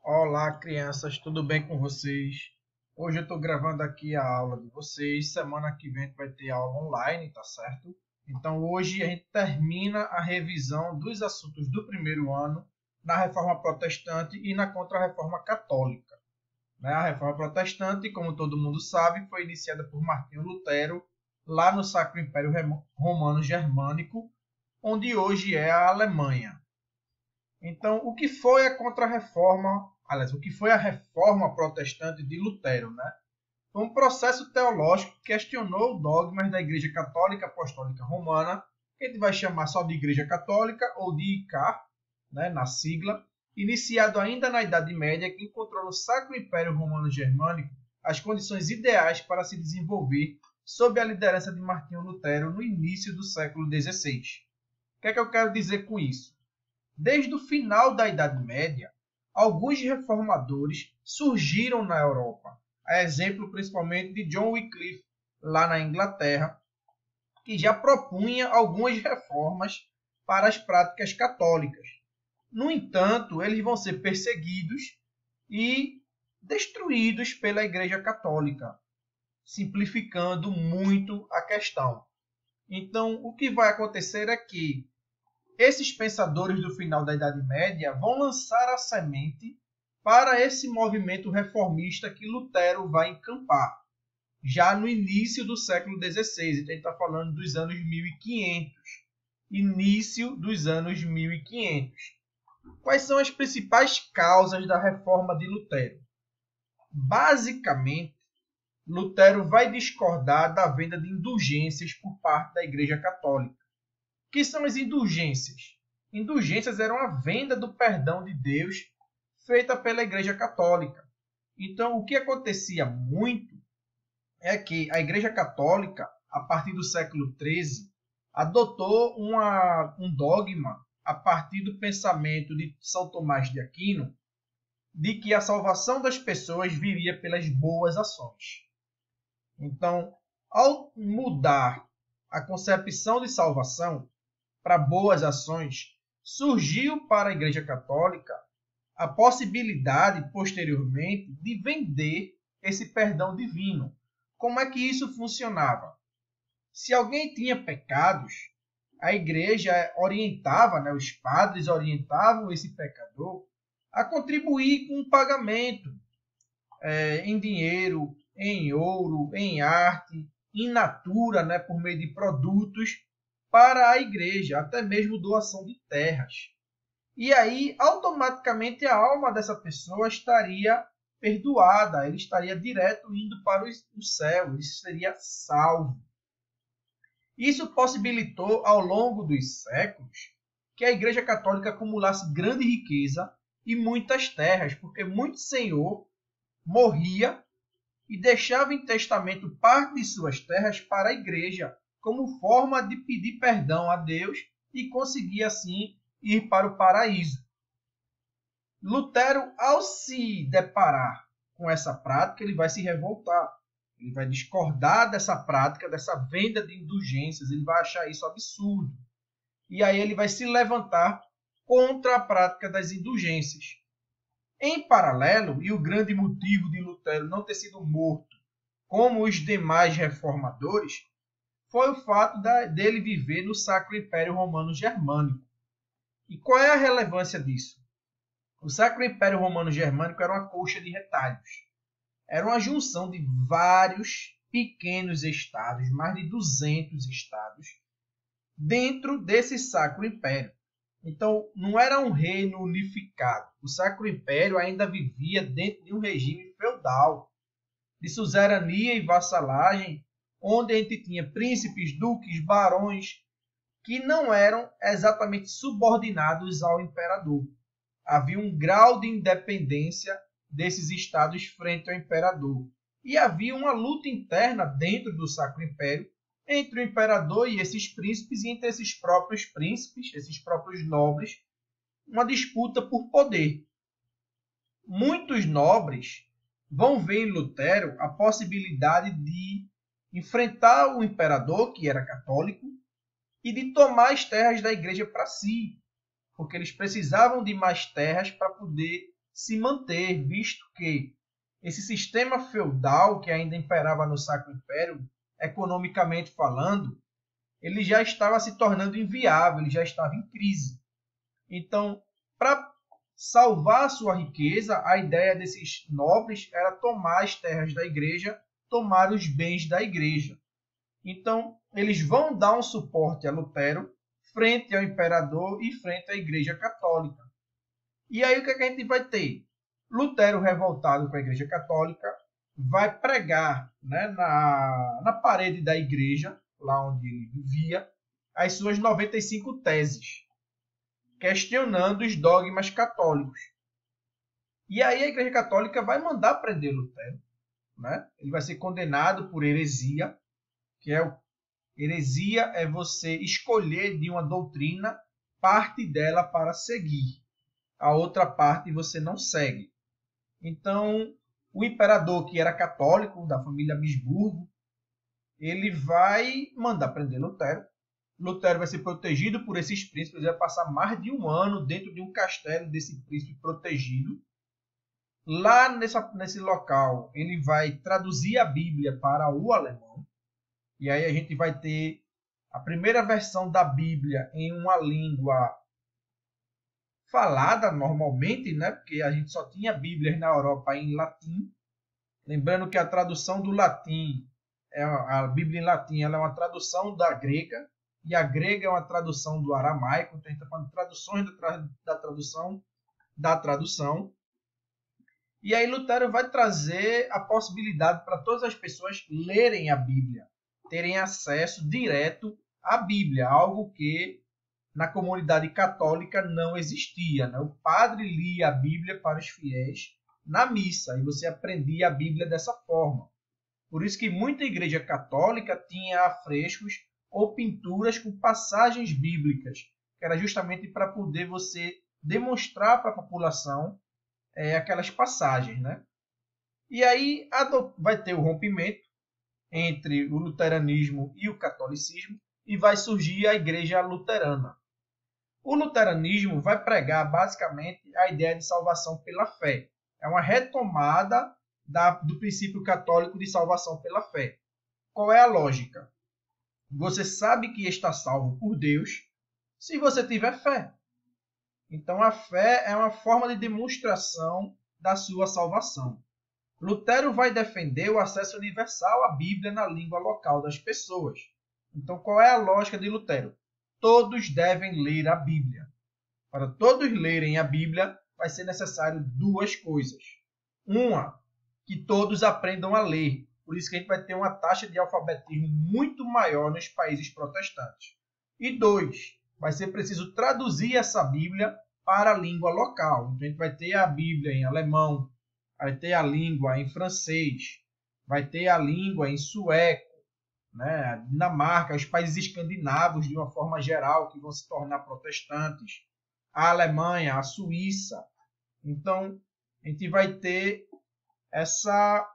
Olá, crianças, tudo bem com vocês? Hoje eu estou gravando aqui a aula de vocês. Semana que vem vai ter aula online, tá certo? Então hoje a gente termina a revisão dos assuntos do primeiro ano na Reforma Protestante e na Contra-Reforma Católica. A Reforma Protestante, como todo mundo sabe, foi iniciada por Martinho Lutero lá no Sacro Império Romano Germânico, onde hoje é a Alemanha. Então, o que foi a Contra-Reforma, aliás, o que foi a Reforma Protestante de Lutero, né? Foi um processo teológico que questionou dogmas da Igreja Católica Apostólica Romana, que a gente vai chamar só de Igreja Católica ou de ICAR, né, na sigla, iniciado ainda na Idade Média, que encontrou no Sacro Império Romano Germânico as condições ideais para se desenvolver sob a liderança de Martinho Lutero no início do século XVI. O que é que eu quero dizer com isso? Desde o final da Idade Média, alguns reformadores surgiram na Europa, a exemplo principalmente de John Wycliffe, lá na Inglaterra, que já propunha algumas reformas para as práticas católicas. No entanto, eles vão ser perseguidos e destruídos pela Igreja Católica, simplificando muito a questão. Então, o que vai acontecer é que esses pensadores do final da Idade Média vão lançar a semente para esse movimento reformista que Lutero vai encampar, já no início do século XVI. Então, a gente está falando dos anos 1500, início dos anos 1500. Quais são as principais causas da reforma de Lutero? Basicamente, Lutero vai discordar da venda de indulgências por parte da Igreja Católica. O que são as indulgências? Indulgências eram a venda do perdão de Deus feita pela Igreja Católica. Então, o que acontecia muito é que a Igreja Católica, a partir do século XIII, adotou um dogma a partir do pensamento de São Tomás de Aquino, de que a salvação das pessoas viria pelas boas ações. Então, ao mudar a concepção de salvação para boas ações, surgiu para a Igreja Católica a possibilidade, posteriormente, de vender esse perdão divino. Como é que isso funcionava? Se alguém tinha pecados, a Igreja orientava, os padres orientavam esse pecador a contribuir com um pagamento em dinheiro, em ouro, em arte, in natura, por meio de produtos, para a igreja, até mesmo doação de terras. E aí, automaticamente, a alma dessa pessoa estaria perdoada, ele estaria direto indo para o céu, ele seria salvo. Isso possibilitou, ao longo dos séculos, que a Igreja Católica acumulasse grande riqueza e muitas terras, porque muito senhor morria e deixava em testamento parte de suas terras para a igreja, como forma de pedir perdão a Deus e conseguir assim ir para o paraíso. Lutero, ao se deparar com essa prática, ele vai se revoltar. Ele vai discordar dessa prática, dessa venda de indulgências, ele vai achar isso absurdo. E aí ele vai se levantar contra a prática das indulgências. Em paralelo, e o grande motivo de Lutero não ter sido morto como os demais reformadores, foi o fato dele viver no Sacro Império Romano Germânico. E qual é a relevância disso? O Sacro Império Romano Germânico era uma colcha de retalhos. Era uma junção de vários pequenos estados, mais de 200 estados, dentro desse Sacro Império. Então, não era um reino unificado. O Sacro Império ainda vivia dentro de um regime feudal, de suzerania e vassalagem, onde a gente tinha príncipes, duques, barões, que não eram exatamente subordinados ao imperador. Havia um grau de independência desses estados frente ao imperador. E havia uma luta interna dentro do Sacro Império entre o imperador e esses príncipes, e entre esses próprios príncipes, esses próprios nobres, uma disputa por poder. Muitos nobres vão ver em Lutero a possibilidade de enfrentar o imperador, que era católico, e de tomar as terras da igreja para si, porque eles precisavam de mais terras para poder se manter, visto que esse sistema feudal que ainda imperava no Sacro Império, economicamente falando, ele já estava se tornando inviável, ele já estava em crise. Então, para salvar a sua riqueza, a ideia desses nobres era tomar as terras da igreja, tomar os bens da igreja. Então, eles vão dar um suporte a Lutero frente ao imperador e frente à igreja católica. E aí o que a gente vai ter? Lutero, revoltado com a igreja católica, vai pregar, né, na parede da igreja, lá onde ele vivia, as suas 95 teses, questionando os dogmas católicos. E aí a igreja católica vai mandar prender Lutero. Né? Ele vai ser condenado por heresia, que heresia é você escolher de uma doutrina parte dela para seguir. A outra parte você não segue. Então, o imperador, que era católico, da família Habsburgo, ele vai mandar prender Lutero. Lutero vai ser protegido por esses príncipes, ele vai passar mais de um ano dentro de um castelo desse príncipe protegido. Lá nesse local, ele vai traduzir a Bíblia para o alemão. E aí a gente vai ter a primeira versão da Bíblia em uma língua falada normalmente, né? Porque a gente só tinha Bíblias na Europa em latim. Lembrando que a tradução do latim, a Bíblia em latim, ela é uma tradução da grega. E a grega é uma tradução do aramaico. Então a gente está falando de traduções da tradução da tradução. E aí Lutero vai trazer a possibilidade para todas as pessoas lerem a Bíblia, terem acesso direto à Bíblia, algo que na comunidade católica não existia. Né? O padre lia a Bíblia para os fiéis na missa, e você aprendia a Bíblia dessa forma. Por isso que muita igreja católica tinha afrescos ou pinturas com passagens bíblicas, que era justamente para poder você demonstrar para a população aquelas passagens, né? E aí vai ter o rompimento entre o luteranismo e o catolicismo e vai surgir a igreja luterana. O luteranismo vai pregar basicamente a ideia de salvação pela fé. É uma retomada do princípio católico de salvação pela fé. Qual é a lógica? Você sabe que está salvo por Deus se você tiver fé. Então, a fé é uma forma de demonstração da sua salvação. Lutero vai defender o acesso universal à Bíblia na língua local das pessoas. Então, qual é a lógica de Lutero? Todos devem ler a Bíblia. Para todos lerem a Bíblia, vai ser necessário duas coisas. Uma, que todos aprendam a ler. Por isso que a gente vai ter uma taxa de alfabetismo muito maior nos países protestantes. E dois, vai ser preciso traduzir essa Bíblia para a língua local. Então, a gente vai ter a Bíblia em alemão, vai ter a língua em francês, vai ter a língua em sueco, né? A Dinamarca, os países escandinavos, de uma forma geral, que vão se tornar protestantes, a Alemanha, a Suíça. Então, a gente vai ter essa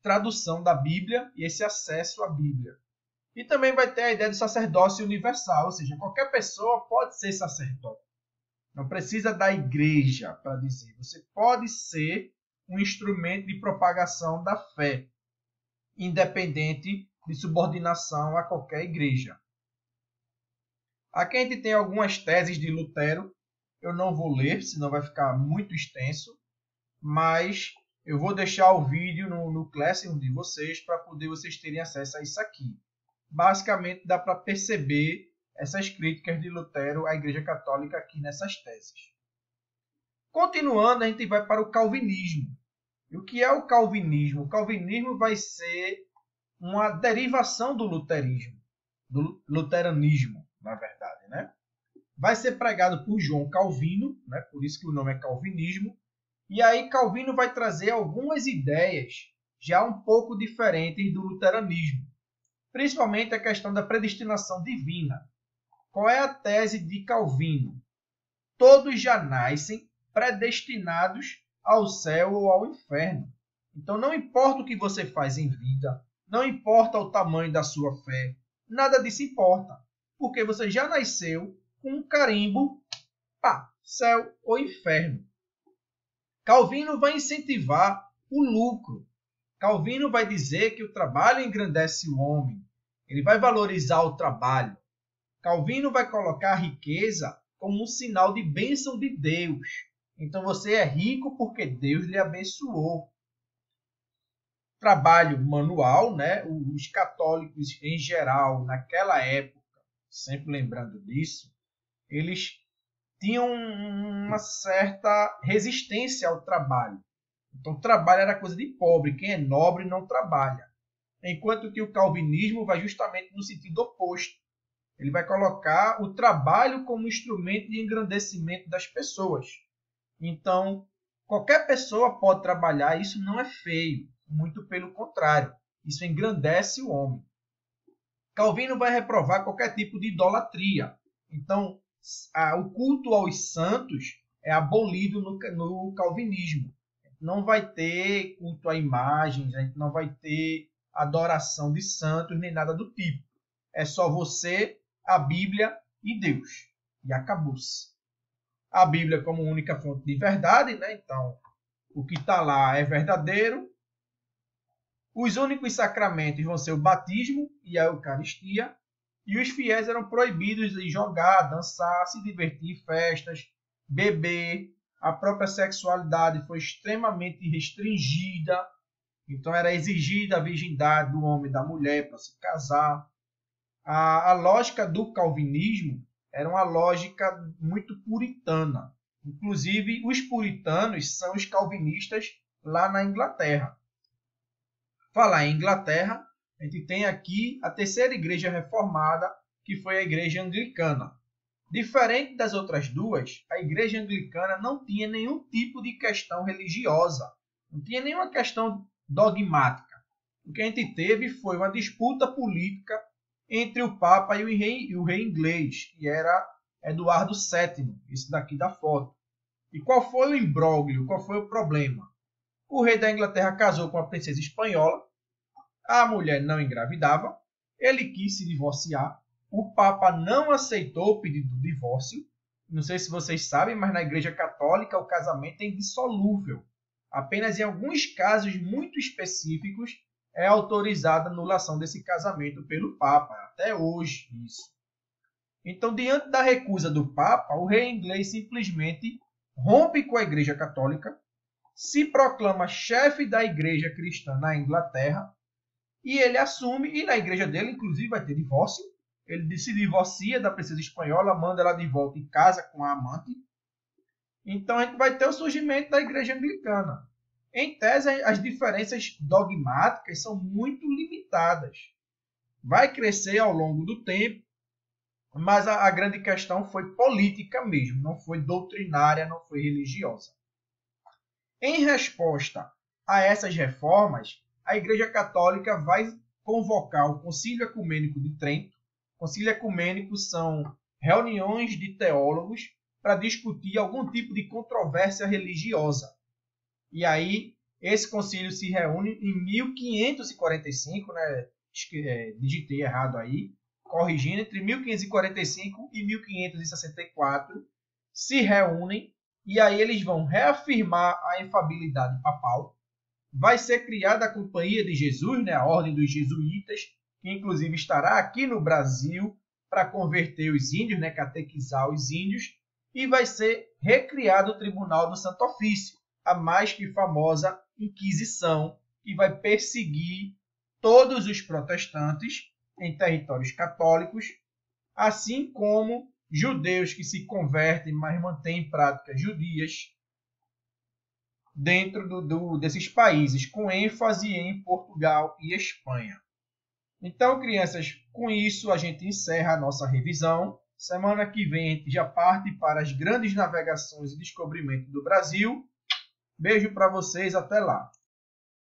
tradução da Bíblia e esse acesso à Bíblia. E também vai ter a ideia de sacerdócio universal, ou seja, qualquer pessoa pode ser sacerdote. Não precisa da igreja para dizer. Você pode ser um instrumento de propagação da fé, independente de subordinação a qualquer igreja. Aqui a gente tem algumas teses de Lutero. Eu não vou ler, senão vai ficar muito extenso, mas eu vou deixar o vídeo no Classroom de vocês para poder vocês terem acesso a isso aqui. Basicamente, dá para perceber essas críticas de Lutero à Igreja Católica aqui nessas teses. Continuando, a gente vai para o calvinismo. E o que é o calvinismo? O calvinismo vai ser uma derivação do luterismo, do luteranismo, na verdade, né? Vai ser pregado por João Calvino, né? Por isso que o nome é calvinismo. E aí Calvino vai trazer algumas ideias já um pouco diferentes do luteranismo, principalmente a questão da predestinação divina. Qual é a tese de Calvino? Todos já nascem predestinados ao céu ou ao inferno. Então não importa o que você faz em vida, não importa o tamanho da sua fé, nada disso importa, porque você já nasceu com um carimbo, céu ou inferno. Calvino vai incentivar o lucro. Calvino vai dizer que o trabalho engrandece o homem. Ele vai valorizar o trabalho. Calvino vai colocar a riqueza como um sinal de bênção de Deus. Então você é rico porque Deus lhe abençoou. Trabalho manual, né? Os católicos em geral, naquela época, sempre lembrando disso, eles tinham uma certa resistência ao trabalho. Então, trabalho era coisa de pobre. Quem é nobre não trabalha. Enquanto que o calvinismo vai justamente no sentido oposto. Ele vai colocar o trabalho como instrumento de engrandecimento das pessoas. Então, qualquer pessoa pode trabalhar, isso não é feio. Muito pelo contrário, isso engrandece o homem. Calvino vai reprovar qualquer tipo de idolatria. Então, o culto aos santos é abolido no calvinismo. Não vai ter culto a imagens, a gente não vai ter adoração de santos, nem nada do tipo. É só você, a Bíblia e Deus. E acabou-se. A Bíblia como única fonte de verdade, né? Então, o que está lá é verdadeiro. Os únicos sacramentos vão ser o batismo e a Eucaristia. E os fiéis eram proibidos de jogar, dançar, se divertir em festas, beber. A própria sexualidade foi extremamente restringida. Então era exigida a virgindade do homem e da mulher para se casar. A lógica do calvinismo era uma lógica muito puritana. Inclusive, os puritanos são os calvinistas lá na Inglaterra. Falar em Inglaterra, a gente tem aqui a terceira igreja reformada, que foi a igreja anglicana. Diferente das outras duas, a igreja anglicana não tinha nenhum tipo de questão religiosa, não tinha nenhuma questão dogmática. O que a gente teve foi uma disputa política entre o Papa e o rei inglês, que era Eduardo VII, esse daqui da foto. E qual foi o imbróglio? Qual foi o problema? O rei da Inglaterra casou com a princesa espanhola, a mulher não engravidava, ele quis se divorciar, o Papa não aceitou o pedido de divórcio. Não sei se vocês sabem, mas na Igreja Católica o casamento é indissolúvel. Apenas em alguns casos muito específicos é autorizada a anulação desse casamento pelo Papa, até hoje isso. Então, diante da recusa do Papa, o rei inglês simplesmente rompe com a Igreja Católica, se proclama chefe da Igreja Cristã na Inglaterra, e ele assume, e na igreja dele, inclusive, vai ter divórcio. Ele se divorcia da princesa espanhola, manda ela de volta em casa com a amante. Então, a gente vai ter o surgimento da igreja anglicana. Em tese, as diferenças dogmáticas são muito limitadas. Vai crescer ao longo do tempo, mas a grande questão foi política mesmo, não foi doutrinária, não foi religiosa. Em resposta a essas reformas, a Igreja Católica vai convocar o Concílio Ecumênico de Trento. Concílio Ecumênico são reuniões de teólogos para discutir algum tipo de controvérsia religiosa. E aí, esse concílio se reúne em 1545, né? Digitei errado aí, corrigindo, entre 1545 e 1564, se reúnem e aí eles vão reafirmar a infabilidade papal. Vai ser criada a Companhia de Jesus, né, a Ordem dos Jesuítas, que inclusive estará aqui no Brasil para converter os índios, né, catequizar os índios, e vai ser recriado o Tribunal do Santo Ofício, a mais que famosa Inquisição, que vai perseguir todos os protestantes em territórios católicos, assim como judeus que se convertem, mas mantêm práticas judias, dentro desses países, com ênfase em Portugal e Espanha. Então, crianças, com isso a gente encerra a nossa revisão. Semana que vem a gente já parte para as grandes navegações e descobrimento do Brasil. Beijo para vocês, até lá!